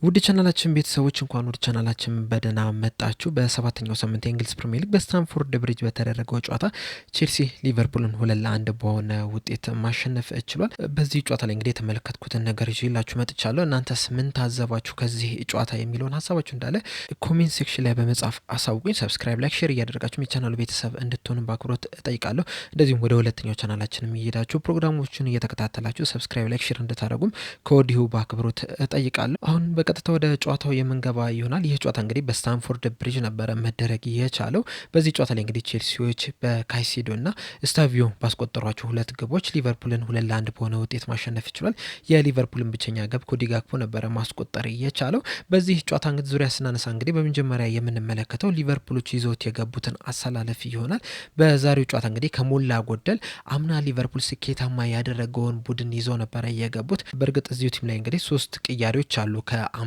ውድ ቻናላችን ቤተሰቦች እንኳን ወደ ቻናላችን በደህና መጣችሁ። በሰባተኛው ሳምንት የእንግሊዝ ፕሪሚየር ሊግ በስታንፎርድ ብሪጅ በተደረገው ጨዋታ ቼልሲ ሊቨርፑልን 2-1 በሆነ ውጤት ማሸነፍ ችሏል። በዚህ ጨዋታ ላይ እንግዲህ የተመለከትኩትን ነገር ይዤላችሁ መጥቻለሁ። እናንተስ ምን ታዘባችሁ ከዚህ ጨዋታ የሚለውን ሀሳባችሁ እንዳለ ኮሜንት ሴክሽን ላይ በመጻፍ አሳውቁኝ። ሰብስክራይብ፣ ላይክ፣ ሼር እያደረጋችሁ የቻናሉ ቤተሰብ እንድትሆኑ በአክብሮት እጠይቃለሁ። እንደዚሁም ወደ ሁለተኛው ቻናላችንም እየሄዳችሁ ፕሮግራሞችን እየተከታተላችሁ ሰብስክራይብ፣ ላይክ፣ ሼር እንድታደርጉም ከወዲሁ በአክብሮት እጠይቃለሁ። አሁን በቀጥታ ወደ ጨዋታው የምንገባ ይሆናል። ይህ ጨዋታ እንግዲህ በስታንፎርድ ብሪጅ ነበረ መደረግ የቻለው። በዚህ ጨዋታ ላይ እንግዲህ ቼልሲዎች በካይሴዶ እና ስታቪዮ ባስቆጠሯቸው ሁለት ግቦች ሊቨርፑልን 2-1 በሆነ ውጤት ማሸነፍ ይችላል። የሊቨርፑልን ብቸኛ ግብ ኮዲ ጋክፖ ነበረ ማስቆጠር የቻለው። በዚህ ጨዋታ እንግዲህ ዙሪያ ስናነሳ እንግዲህ በመጀመሪያ የምንመለከተው ሊቨርፑሎች ይዘውት የገቡትን አሰላለፍ ይሆናል። በዛሬው ጨዋታ እንግዲህ ከሞላ ጎደል አምና ሊቨርፑል ስኬታማ ያደረገውን ቡድን ይዘው ነበረ የገቡት። በእርግጥ እዚሁ ቲም ላይ እንግዲህ 3 ቅያሬዎች አሉ ከአምናው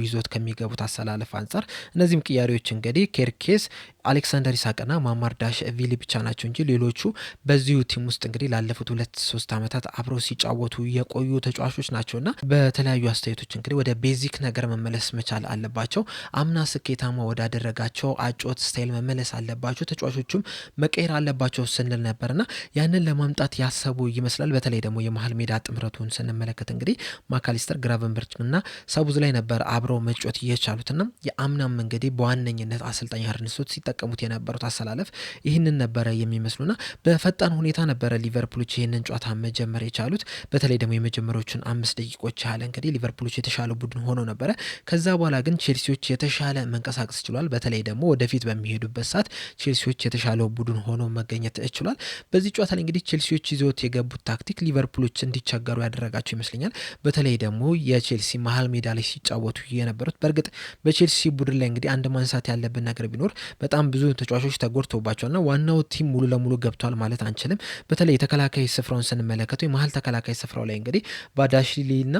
ይዞት ከሚገቡት አሰላለፍ አንጻር። እነዚህም ቅያሬዎች እንግዲህ ኬርኬስ፣ አሌክሳንደር ኢሳቅና ማማር ዳሽቪሊ ብቻ ናቸው እንጂ ሌሎቹ በዚሁ ቲም ውስጥ እንግዲህ ላለፉት 2-3 ዓመታት አብረው ሲጫወቱ የቆዩ ተጫዋቾች ናቸውና በተለያዩ አስተያየቶች እንግዲህ ወደ ቤዚክ ነገር መመለስ መቻል አለባቸው። አምና ስኬታማ ወዳደረጋቸው አጮት ስታይል መመለስ አለባቸው፣ ተጫዋቾቹም መቀየር አለባቸው ስንል ነበርና ያንን ለማምጣት ያሰቡ ይመስላል። በተለይ ደግሞ የመሀል ሜዳ ጥምረቱን ስንመለከት እንግዲህ ማካሊስተር፣ ግራቨንበርች እና ሰቡዝ ላይ ነበር አብረው መጫወት የቻሉትና የአምናም እንግዲህ በዋነኝነት አሰልጣኝ አርነ ስሎት ሲጠቀሙት የነበሩት አሰላለፍ ይህንን ነበረ የሚመስሉና በፈጣን ሁኔታ ነበረ ሊቨርፑሎች ይህንን ጨዋታ መጀመር የቻሉት። በተለይ ደግሞ የመጀመሪያዎቹን 5 ደቂቆች ያህል እንግዲህ ሊቨርፑሎች የተሻለ ቡድን ሆኖ ነበረ። ከዛ በኋላ ግን ቼልሲዎች የተሻለ መንቀሳቀስ ችሏል። በተለይ ደግሞ ወደፊት በሚሄዱበት ሰዓት ቼልሲዎች የተሻለው ቡድን ሆኖ መገኘት ችሏል። በዚህ ጨዋታ ላይ እንግዲህ ቼልሲዎች ይዘውት የገቡት ታክቲክ ሊቨርፑሎች እንዲቸገሩ ያደረጋቸው ይመስለኛል። በተለይ ደግሞ የቼልሲ መሀል ሜዳ ላይ ሲጫወቱ የነበሩት። በእርግጥ በቼልሲ ቡድን ላይ እንግዲህ አንድ ማንሳት ያለብን ነገር ቢኖር በጣም ብዙ ተጫዋቾች ተጎድተውባቸዋልና ዋናው ቲም ሙሉ ለሙሉ ገብቷል ማለት አንችልም። በተለይ የተከላካይ ስፍራውን ስንመለከተው የመሀል ተከላካይ ስፍራው ላይ እንግዲህ ባዳሽሊና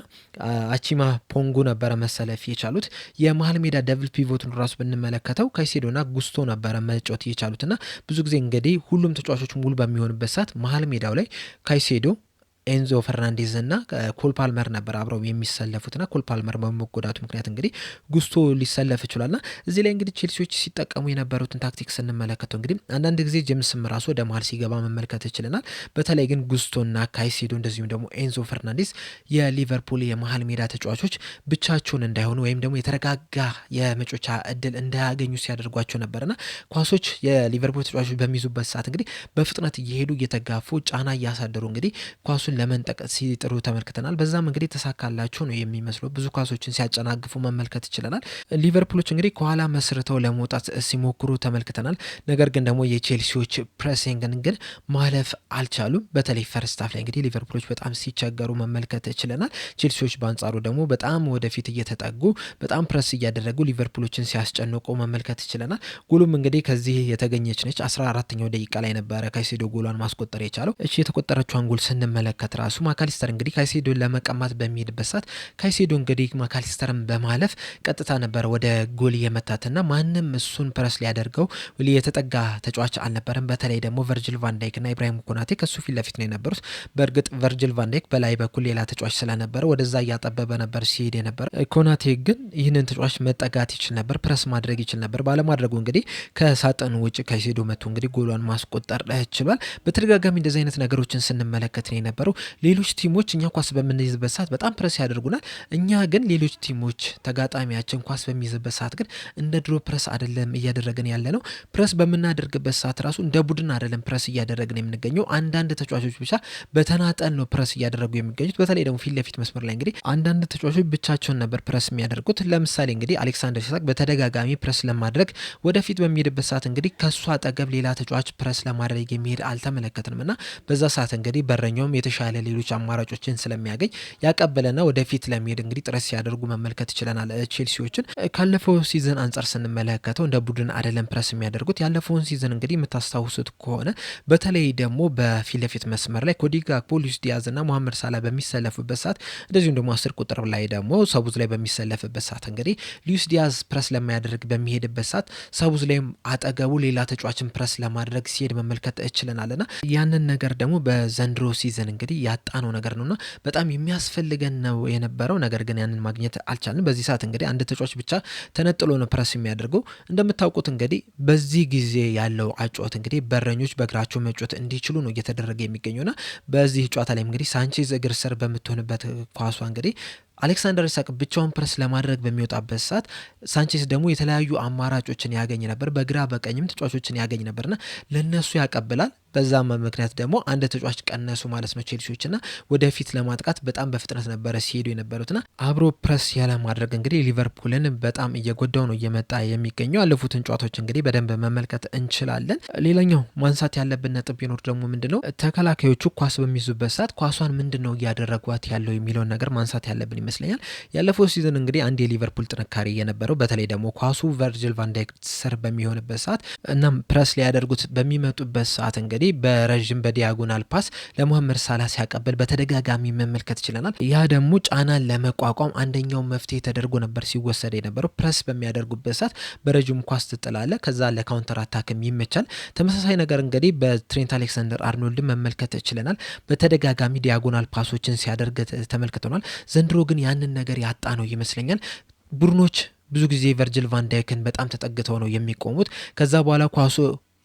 አቺማ ፖንጉ ነበረ መሰለፍ የቻሉት። የመሀል ሜዳ ደብል ፒቮቱን ራሱ ብንመለከተው ካይሴዶና ጉስቶ ነበረ መጫወት የቻሉትና ብዙ ጊዜ እንግዲህ ሁሉም ተጫዋቾች ሙሉ በሚሆንበት ሰዓት መሀል ሜዳው ላይ ካይሴዶ፣ ኤንዞ ፈርናንዴዝ እና ኮል ፓልመር ነበር አብረው የሚሰለፉትና ኮል ፓልመር በመጎዳቱ ምክንያት እንግዲህ ጉስቶ ሊሰለፍ ይችላልና እዚህ ላይ እንግዲህ ቼልሲዎች ሲጠቀሙ የነበሩትን ታክቲክ ስንመለከተው እንግዲህ አንዳንድ ጊዜ ጄምስም ራሱ ወደ መሀል ሲገባ መመልከት ይችላል። በተለይ ግን ጉስቶና ካይሴዶ እንደዚሁም ደግሞ ኤንዞ ፈርናንዴዝ የሊቨርፑል የመሀል ሜዳ ተጫዋቾች ብቻቸውን እንዳይሆኑ ወይም ደግሞ የተረጋጋ የመጮቻ እድል እንዳያገኙ ሲያደርጓቸው ነበርና ኳሶች የሊቨርፑል ተጫዋቾች በሚይዙበት ሰዓት እንግዲህ በፍጥነት እየሄዱ እየተጋፉ ጫና እያሳደሩ እንግዲህ ኳሱን ለመንጠቅ ሲጥሩ ተመልክተናል። በዛም እንግዲህ ተሳካላቸው ነው የሚመስለው። ብዙ ኳሶችን ሲያጨናግፉ መመልከት ይችላል። ሊቨርፑሎች እንግዲህ ከኋላ መስርተው ለመውጣት ሲሞክሩ ተመልክተናል። ነገር ግን ደግሞ የቼልሲዎች ፕሬሲንግን ግን ማለፍ አልቻሉም። በተለይ ፈርስት ሃፍ ላይ እንግዲህ ሊቨርፑሎች በጣም ሲቸገሩ መመልከት ይችላል። ቼልሲዎች በአንጻሩ ደግሞ በጣም ወደፊት እየተጠጉ በጣም ፕረስ እያደረጉ ሊቨርፑሎችን ሲያስጨንቁ መመልከት ይችላል። ጎሉም እንግዲህ ከዚህ የተገኘች ነች። 14ኛው ደቂቃ ላይ ነበረ ካይሴዶ ጎሏን ማስቆጠር የቻለው። እቺ የተቆጠረችውን ጎል ስንመለከት ራሱ ማካሊስተር እንግዲህ ካይሴዶን ለመቀማት በሚሄድበት ሰዓት ካይሴዶ እንግዲህ ማካሊስተርን በማለፍ ቀጥታ ነበር ወደ ጎል የመታትና ማንም እሱን ፕረስ ሊያደርገው የተጠጋ ተጫዋች አልነበረም። በተለይ ደግሞ ቨርጅል ቫንዳይክ እና ኢብራሂም ኮናቴ ከሱ ፊት ለፊት ነው የነበሩት። በእርግጥ ቨርጅል ቫንዳይክ በላይ በኩል ሌላ ተጫዋች ስለነበረ ወደዛ እያጠበበ ነበር ሲሄድ የነበረ። ኮናቴ ግን ይህንን ተጫዋች መጠጋት ይችል ነበር፣ ፕረስ ማድረግ ይችል ነበር። ባለማድረጉ እንግዲህ ከሳጥኑ ውጭ ካይሴዶ መጥቶ እንግዲህ ጎሏን ማስቆጠር ችሏል። በተደጋጋሚ እንደዚህ አይነት ነገሮችን ስንመለከት ነው የነበረው። ሌሎች ቲሞች እኛ ኳስ በምንይዝበት ሰዓት በጣም ፕረስ ያደርጉናል። እኛ ግን ሌሎች ቲሞች ተጋጣሚያችን ኳስ በሚይዝበት ሰዓት ግን እንደ ድሮ ፕረስ አይደለም እያደረግን ያለ ነው። ፕረስ በምናደርግበት ሰዓት ራሱ እንደ ቡድን አይደለም ፕረስ እያደረግን የምንገኘው። አንዳንድ ተጫዋቾች ብቻ በተናጠል ነው ፕረስ እያደረጉ የሚገኙት። በተለይ ደግሞ ፊት ለፊት መስመር ላይ እንግዲህ አንዳንድ ተጫዋቾች ብቻቸውን ነበር ፕረስ የሚያደርጉት። ለምሳሌ እንግዲህ አሌክሳንደር ኢሳቅ በተደጋጋሚ ፕረስ ለማድረግ ወደፊት በሚሄድበት ሰዓት እንግዲህ ከሱ አጠገብ ሌላ ተጫዋች ፕረስ ለማድረግ የሚሄድ አልተመለከትንም እና በዛ ሰዓት እንግዲህ በረኛውም የተሻለ ሌሎች አማራጮችን ስለሚያገኝ ያቀበለና ወደፊት ለመሄድ እንግዲህ ጥረት ሲያደርጉ መመልከት ይችላል። ቼልሲዎችን ካለፈው ሲዝን አንጻር ስንመለከተው እንደ ቡድን አይደለም ፕረስ የሚያደርጉት። ያለፈውን ሲዝን እንግዲህ የምታስታውሱት ከሆነ በተለይ ደግሞ በፊት ለፊት መስመር ላይ ኮዲ ጋክፖ፣ ሉዊስ ዲያዝ እና መሐመድ ሳላ በሚሰለፉበት ሰዓት እንደዚሁም ደግሞ 10 ቁጥር ላይ ደግሞ ሰቡዝ ላይ በሚሰለፍበት ሰዓት እንግዲህ ሉዊስ ዲያዝ ፕረስ ለማያደርግ በሚሄድበት ሰዓት ሰቡዝ ላይም አጠገቡ ሌላ ተጫዋችን ፕረስ ለማድረግ ሲሄድ መመልከት ይችላልና ያንን ነገር ደግሞ በዘንድሮ ሲዝን እንግዲህ እንግዲህ ያጣነው ነገር ነውና በጣም የሚያስፈልገን ነው የነበረው። ነገር ግን ያንን ማግኘት አልቻልንም። በዚህ ሰዓት እንግዲህ አንድ ተጫዋች ብቻ ተነጥሎ ነው ፕረስ የሚያደርገው። እንደምታውቁት እንግዲህ በዚህ ጊዜ ያለው አጨዋወት እንግዲህ በረኞች በእግራቸው መጫወት እንዲችሉ ነው እየተደረገ የሚገኘውና በዚህ ጨዋታ ላይ እንግዲህ ሳንቼዝ እግር ስር በምትሆንበት ኳሷ እንግዲህ አሌክሳንደር ኢሳቅ ብቻውን ፕረስ ለማድረግ በሚወጣበት ሰዓት ሳንቼዝ ደግሞ የተለያዩ አማራጮችን ያገኝ ነበር። በግራ በቀኝም ተጫዋቾችን ያገኝ ነበርና ለነሱ ያቀብላል። በዛም ምክንያት ደግሞ አንድ ተጫዋች ቀነሱ ማለት ነው ቼልሲዎችና ወደፊት ለማጥቃት በጣም በፍጥነት ነበረ ሲሄዱ የነበሩትና አብሮ ፕረስ ያለ ማድረግ እንግዲህ ሊቨርፑልን በጣም እየጎዳው ነው እየመጣ የሚገኘው። ያለፉትን ጨዋታዎች እንግዲህ በደንብ መመልከት እንችላለን። ሌላኛው ማንሳት ያለብን ነጥብ ቢኖር ደግሞ ምንድነው ተከላካዮቹ ኳስ በሚይዙበት ሰዓት ኳሷን ምንድነው እያደረጓት ያለው የሚለውን ነገር ማንሳት ያለብን ይመስለኛል። ያለፈው ሲዝን እንግዲህ አንድ የሊቨርፑል ጥንካሬ የነበረው በተለይ ደግሞ ኳሱ ቨርጅል ቫን ዳይክ ስር በሚሆንበት ሰዓት እናም ፕረስ ሊያደርጉት በሚመጡበት ሰዓት እንግዲህ በረዥም በዲያጎናል ፓስ ለሞሐመድ ሳላህ ሲያቀብል በተደጋጋሚ መመልከት ችለናል። ያ ደግሞ ጫናን ለመቋቋም አንደኛው መፍትሄ ተደርጎ ነበር ሲወሰድ የነበረው። ፕረስ በሚያደርጉበት ሰዓት በረዥም ኳስ ትጥላለ፣ ከዛ ለካውንተር አታክም ይመቻል። ተመሳሳይ ነገር እንግዲህ በትሬንት አሌክሳንደር አርኖልድ መመልከት ችለናል። በተደጋጋሚ ዲያጎናል ፓሶችን ሲያደርግ ተመልክተናል። ዘንድሮ ግን ያንን ነገር ያጣ ነው ይመስለኛል። ቡድኖች ብዙ ጊዜ ቨርጅል ቫን ዳይክን በጣም ተጠግተው ነው የሚቆሙት። ከዛ በኋላ ኳሱ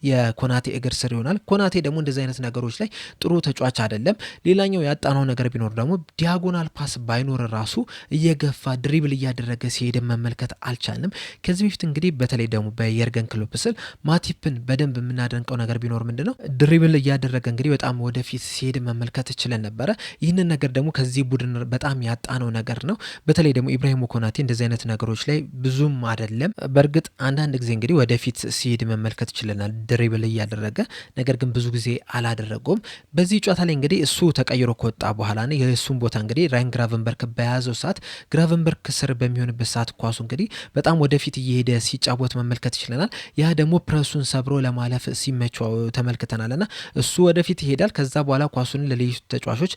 የኮናቴ እግር ስር ይሆናል። ኮናቴ ደግሞ እንደዚህ አይነት ነገሮች ላይ ጥሩ ተጫዋች አይደለም። ሌላኛው ያጣነው ነገር ቢኖር ደግሞ ዲያጎናል ፓስ ባይኖር ራሱ እየገፋ ድሪብል እያደረገ ሲሄድ መመልከት አልቻልንም። ከዚህ በፊት እንግዲህ በተለይ ደግሞ በየርገን ክሎፕ ስል ማቲፕን በደንብ የምናደንቀው ነገር ቢኖር ምንድነው ድሪብል እያደረገ እንግዲህ በጣም ወደፊት ሲሄድ መመልከት ችለን ነበረ። ይህንን ነገር ደግሞ ከዚህ ቡድን በጣም ያጣነው ነገር ነው። በተለይ ደግሞ ኢብራሂም ኮናቴ እንደዚህ አይነት ነገሮች ላይ ብዙም አይደለም። በእርግጥ አንዳንድ ጊዜ እንግዲህ ወደፊት ሲሄድ መመልከት ችለናል ድሪብል እያደረገ፣ ነገር ግን ብዙ ጊዜ አላደረገውም። በዚህ ጨዋታ ላይ እንግዲህ እሱ ተቀይሮ ከወጣ በኋላ ነው የእሱን ቦታ እንግዲህ ራያን ግራቨንበርክ በያዘው ሰዓት ግራቨንበርክ ስር በሚሆንበት ሰዓት ኳሱ እንግዲህ በጣም ወደፊት እየሄደ ሲጫወት መመልከት ይችለናል። ያ ደግሞ ፕረሱን ሰብሮ ለማለፍ ሲመቸው ተመልክተናልና እሱ ወደፊት ይሄዳል። ከዛ በኋላ ኳሱን ለሌሎች ተጫዋቾች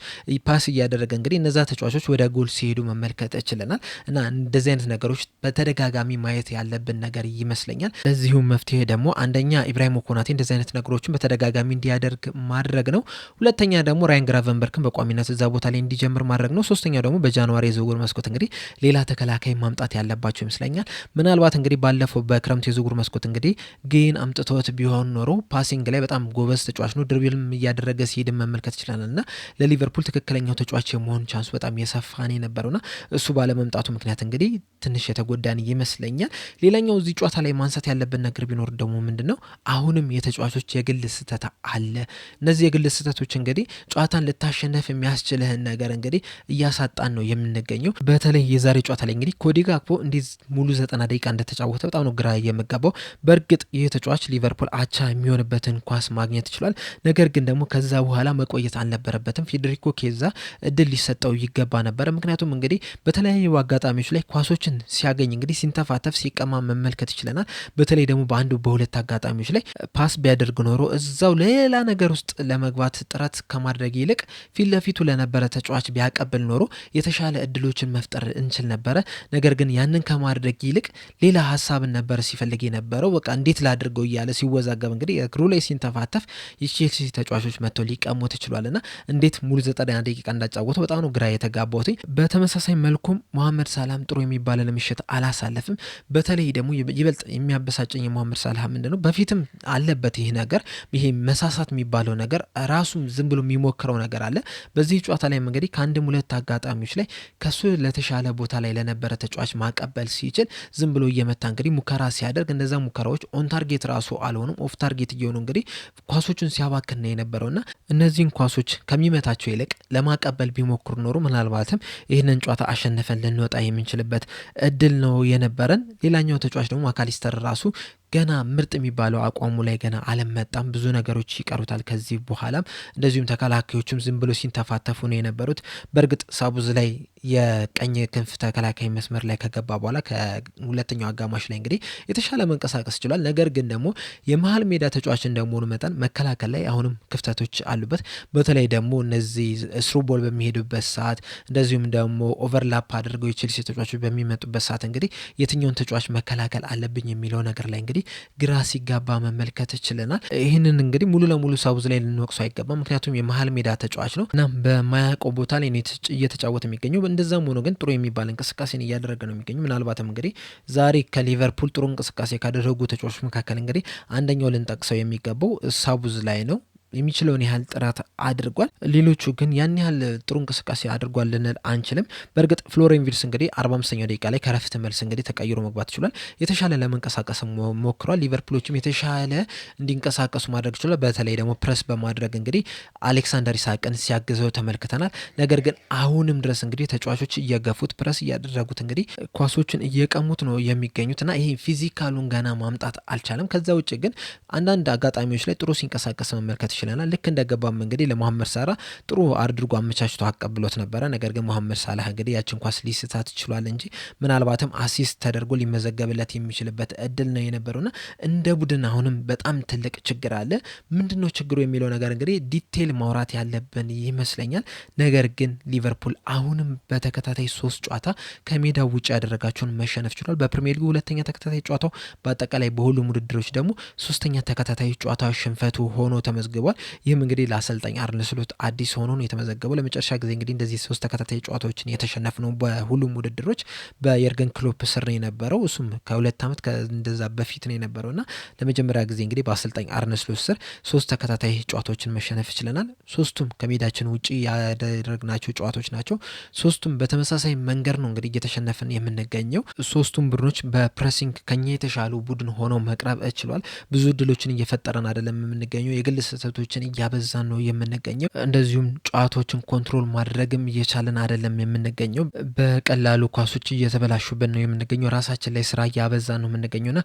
ፓስ እያደረገ እንግዲህ እነዛ ተጫዋቾች ወደ ጎል ሲሄዱ መመልከት ይችለናል። እና እንደዚህ አይነት ነገሮች በተደጋጋሚ ማየት ያለብን ነገር ይመስለኛል። ለዚሁም መፍትሄ ደግሞ አንደኛ ኢብራሂም ኮናቴ እንደዚህ አይነት ነገሮችን በተደጋጋሚ እንዲያደርግ ማድረግ ነው። ሁለተኛ ደግሞ ራያን ግራቨንበርክን በቋሚነት እዛ ቦታ ላይ እንዲጀምር ማድረግ ነው። ሶስተኛው ደግሞ በጃንዋሪ የዝውውር መስኮት እንግዲህ ሌላ ተከላካይ ማምጣት ያለባቸው ይመስለኛል። ምናልባት እንግዲህ ባለፈው በክረምት የዝውውር መስኮት እንግዲህ ግን አምጥቶት ቢሆን ኖሮ ፓሲንግ ላይ በጣም ጎበዝ ተጫዋች ነው። ድሪብልም እያደረገ ሲሄድ መመልከት ይችላል እና ለሊቨርፑል ትክክለኛው ተጫዋች የመሆን ቻንሱ በጣም የሰፋ ነው የነበረውና እሱ ባለመምጣቱ ምክንያት እንግዲህ ትንሽ የተጎዳን ይመስለኛል። ሌላኛው እዚህ ጨዋታ ላይ ማንሳት ያለብን ነገር ቢኖር ደግሞ ምንድነው አሁንም የተጫዋቾች የግል ስህተት አለ። እነዚህ የግል ስህተቶች እንግዲህ ጨዋታን ልታሸነፍ የሚያስችልህን ነገር እንግዲህ እያሳጣን ነው የምንገኘው። በተለይ የዛሬ ጨዋታ ላይ እንግዲህ ኮዲ ጋክፖ እንዴት ሙሉ 90 ደቂቃ እንደተጫወተ በጣም ነው ግራ የምጋባው። በእርግጥ ይህ ተጫዋች ሊቨርፑል አቻ የሚሆንበትን ኳስ ማግኘት ይችላል። ነገር ግን ደግሞ ከዛ በኋላ መቆየት አልነበረበትም። ፌዴሪኮ ኬዛ እድል ሊሰጠው ይገባ ነበር። ምክንያቱም እንግዲህ በተለያዩ አጋጣሚዎች ላይ ኳሶችን ሲያገኝ እንግዲህ ሲንተፋተፍ ሲቀማ መመልከት ይችለናል። በተለይ ደግሞ በአንዱ በሁለት አጋጣሚዎች ላይ ፓስ ቢያደርግ ኖሮ እዛው ሌላ ነገር ውስጥ ለመግባት ጥረት ከማድረግ ይልቅ ፊት ለፊቱ ለነበረ ተጫዋች ቢያቀብል ኖሮ የተሻለ እድሎችን መፍጠር እንችል ነበረ። ነገር ግን ያንን ከማድረግ ይልቅ ሌላ ሀሳብን ነበር ሲፈልግ የነበረው። በቃ እንዴት ላድርገው እያለ ሲወዛገብ እንግዲህ እግሩ ላይ ሲንተፋተፍ የቼልሲ ተጫዋቾች መጥተው ሊቀሙት ይችላልና እንዴት ሙሉ 90 ደቂቃ እንዳጫወተው በጣም ነው ግራ የተጋባሁት። በተመሳሳይ መልኩም መሐመድ ሳላህም ጥሩ የሚባል ለምሽት አላሳለፍም። በተለይ ደግሞ ይበልጥ የሚያበሳጨኝ የመሐመድ ሳላህ ምንድነው በፊትም አለበት ይህ ነገር፣ ይሄ መሳሳት የሚባለው ነገር ራሱም ዝም ብሎ የሚሞክረው ነገር አለ። በዚህ ጨዋታ ላይ እንግዲህ ከአንድም ሁለት አጋጣሚዎች ላይ ከሱ ለተሻለ ቦታ ላይ ለነበረ ተጫዋች ማቀበል ሲችል ዝም ብሎ እየመታ እንግዲህ ሙከራ ሲያደርግ እነዛ ሙከራዎች ኦን ታርጌት ራሱ አልሆኑም፣ ኦፍ ታርጌት እየሆኑ እንግዲህ ኳሶቹን ሲያባክን ነው የነበረውና እነዚህን ኳሶች ከሚመታቸው ይልቅ ለማቀበል ቢሞክሩ ኖሮ ምናልባትም ይህንን ጨዋታ አሸነፈን ልንወጣ የምንችልበት እድል ነው የነበረን። ሌላኛው ተጫዋች ደግሞ ማካሊስተር ራሱ ገና ምርጥ የሚባለው አቋሙ ላይ ገና አልመጣም። ብዙ ነገሮች ይቀሩታል ከዚህ በኋላም። እንደዚሁም ተከላካዮቹም ዝም ብሎ ሲንተፋተፉ ነው የነበሩት። በእርግጥ ሳቡዝ ላይ የቀኝ ክንፍ ተከላካይ መስመር ላይ ከገባ በኋላ ከሁለተኛው አጋማሽ ላይ እንግዲህ የተሻለ መንቀሳቀስ ይችላል። ነገር ግን ደግሞ የመሀል ሜዳ ተጫዋች እንደመሆኑ መጠን መከላከል ላይ አሁንም ክፍተቶች አሉበት። በተለይ ደግሞ እነዚህ ስሩ ቦል በሚሄዱበት ሰዓት እንደዚሁም ደግሞ ኦቨርላፕ አድርገው የቼልሲ ተጫዋቾች በሚመጡበት ሰዓት እንግዲህ የትኛውን ተጫዋች መከላከል አለብኝ የሚለው ነገር ላይ እንግዲህ እንግዲህ ግራ ሲጋባ መመልከት ችለናል። ይህንን እንግዲህ ሙሉ ለሙሉ ሳውዝ ላይ ልንወቅሰው አይገባም፣ ምክንያቱም የመሀል ሜዳ ተጫዋች ነው እና በማያውቀው ቦታ ላይ እየተጫወተ የሚገኘው። እንደዛም ሆኖ ግን ጥሩ የሚባል እንቅስቃሴን እያደረገ ነው የሚገኘው። ምናልባትም እንግዲህ ዛሬ ከሊቨርፑል ጥሩ እንቅስቃሴ ካደረጉ ተጫዋቾች መካከል እንግዲህ አንደኛው ልንጠቅሰው የሚገባው ሳውዝ ላይ ነው። የሚችለውን ያህል ጥራት አድርጓል። ሌሎቹ ግን ያን ያህል ጥሩ እንቅስቃሴ አድርጓል ልንል አንችልም። በእርግጥ ፍሎሪያን ቪርትዝ እንግዲህ 45ኛው ደቂቃ ላይ ከረፍት መልስ እንግዲህ ተቀይሮ መግባት ችሏል። የተሻለ ለመንቀሳቀስ ሞክሯል። ሊቨርፑሎችም የተሻለ እንዲንቀሳቀሱ ማድረግ ችሏል። በተለይ ደግሞ ፕረስ በማድረግ እንግዲህ አሌክሳንደር ኢሳቅን ሲያግዘው ተመልክተናል። ነገር ግን አሁንም ድረስ እንግዲህ ተጫዋቾች እየገፉት ፕረስ እያደረጉት እንግዲህ ኳሶችን እየቀሙት ነው የሚገኙት እና ይሄ ፊዚካሉን ገና ማምጣት አልቻለም። ከዛ ውጭ ግን አንዳንድ አጋጣሚዎች ላይ ጥሩ ሲንቀሳቀስ መመልከት ይችላል። ልክ እንደገባም እንግዲህ ለመሐመድ ሳላ ጥሩ አድርጎ አመቻችቶ አቀብሎት ነበረ። ነገር ግን መሐመድ ሳላህ እንግዲህ ያችን ኳስ ሊስታት ችሏል እንጂ ምናልባትም አሲስት ተደርጎ ሊመዘገብለት የሚችልበት እድል ነው የነበረውና እንደ ቡድን አሁንም በጣም ትልቅ ችግር አለ። ምንድነው ችግሩ የሚለው ነገር እንግዲህ ዲቴል ማውራት ያለብን ይመስለኛል። ነገር ግን ሊቨርፑል አሁንም በተከታታይ 3 ጨዋታ ከሜዳው ውጭ ያደረጋቸውን መሸነፍ ችሏል። በፕሪሚየር ሊጉ 2ኛ ተከታታይ ጨዋታው፣ በአጠቃላይ በሁሉም ውድድሮች ደግሞ 3ኛ ተከታታይ ጨዋታ ሽንፈቱ ሆኖ ተመዝግቧል። ይህም እንግዲህ ለአሰልጣኝ አርነ ስሎት አዲስ ሆኖ ነው የተመዘገበው። ለመጨረሻ ጊዜ እንግዲህ እንደዚህ 3 ተከታታይ ጨዋታዎችን የተሸነፍ ነው በሁሉም ውድድሮች በየርገን ክሎፕ ስር ነው የነበረው። እሱም ከ2 ዓመት እንደዛ በፊት ነው የነበረውና ለመጀመሪያ ጊዜ እንግዲህ በአሰልጣኝ አርነ ስሎት ስር 3 ተከታታይ ጨዋታዎችን መሸነፍ ችለናል። 3ቱም ከሜዳችን ውጪ ያደረግናቸው ጨዋታዎች ናቸው። 3ቱም በተመሳሳይ መንገድ ነው እንግዲህ እየተሸነፍን የምንገኘው። 3ቱም ቡድኖች በፕሬሲንግ ከኛ የተሻሉ ቡድን ሆነው መቅረብ ችሏል። ብዙ እድሎችን እየፈጠረን አይደለም የምንገኘው። የግል ስህተቶችን እያበዛን ነው የምንገኘው። እንደዚሁም ጨዋታዎችን ኮንትሮል ማድረግም እየቻለን አይደለም የምንገኘው። በቀላሉ ኳሶች እየተበላሹብን ነው የምንገኘው። ራሳችን ላይ ስራ እያበዛን ነው የምንገኘውና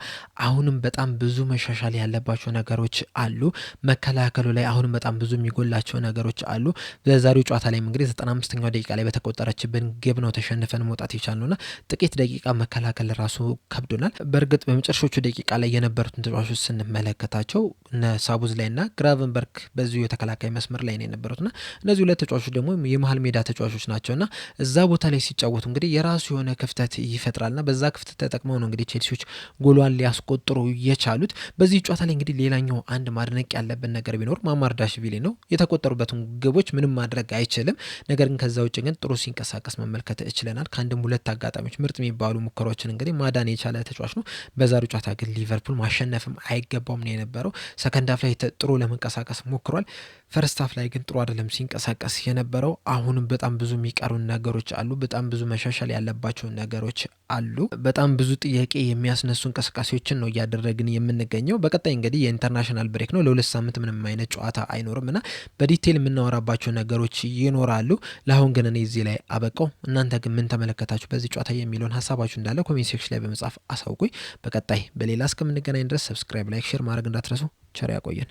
አሁንም በጣም ብዙ መሻሻል ያለባቸው ነገሮች አሉ። መከላከሉ ላይ አሁንም በጣም ብዙ የሚጎላቸው ነገሮች አሉ። በዛሬው ጨዋታ ላይ እንግዲህ 95ኛው ደቂቃ ላይ በተቆጠረችብን ግብ ነው ተሸንፈን መውጣት የቻልነውና ጥቂት ደቂቃ መከላከል ራሱ ከብዶናል። በእርግጥ በመጨረሻዎቹ ደቂቃ ላይ የነበሩትን ተጫዋቾች ስንመለከታቸው እነ ሳቡዝ ላይና ግራቨንበርግ በዚሁ የተከላካይ መስመር ላይ ነው የነበሩትና እነዚህ 2 ተጫዋቾች ደግሞ የመሀል ሜዳ ተጫዋቾች ናቸውና እዛ ቦታ ላይ ሲጫወቱ እንግዲህ የራሱ የሆነ ክፍተት ይፈጥራልና በዛ ክፍተት ተጠቅመው ነው እንግዲህ ቼልሲዎች ጎሏን ሊያስቆጥሩ የቻሉት። በዚህ ጨዋታ ላይ እንግዲህ ሌላኛው አንድ ማድነቅ ያለብን ነገር ቢኖር ማማርዳሽቪሊ ነው። የተቆጠሩበትን ግቦች ምንም ማድረግ አይችልም። ነገር ግን ከዛ ውጭ ግን ጥሩ ሲንቀሳቀስ መመልከት ችለናል። ከአንድም 2 አጋጣሚዎች ምርጥ የሚባሉ ሙከራዎችን እንግዲህ ማዳን የቻለ ተጫዋች ነው። በዛሬው ጨዋታ ግን ሊቨርፑል ማሸነፍም አይገባውም ነው የነበረው። ሰከንድ ሃፍ ላይ ጥሩ ለመንቀሳቀስ ሞክሯል። ፈርስት ሃፍ ላይ ግን ጥሩ አይደለም ሲንቀሳቀስ የነበረው። አሁንም በጣም ብዙ የሚቀሩን ነገሮች አሉ። በጣም ብዙ መሻሻል ያለባቸው ነገሮች አሉ። በጣም ብዙ ጥያቄ የሚያስነሱ እንቅስቃሴዎችን ነው እያደረግን የምንገኘው። በቀጣይ እንግዲህ የኢንተርናሽናል ብሬክ ነው። ለ2 ሳምንት ምንም አይነት ጨዋታ አይኖርም እና በዲቴል የምናወራባቸው ነገሮች ይኖራሉ። ለአሁን ግን እኔ እዚህ ላይ አበቃው። እናንተ ግን ምን ተመለከታችሁ በዚህ ጨዋታ የሚለውን ሀሳባችሁ እንዳለ ኮሜንት ሴክሽን ላይ በመጻፍ አሳውቁኝ። በቀጣይ በሌላ እስከምንገናኝ ድረስ ሰብስክራይብ፣ ላይክ፣ ሼር ማድረግ እንዳትረሱ። ቸር ያቆየን።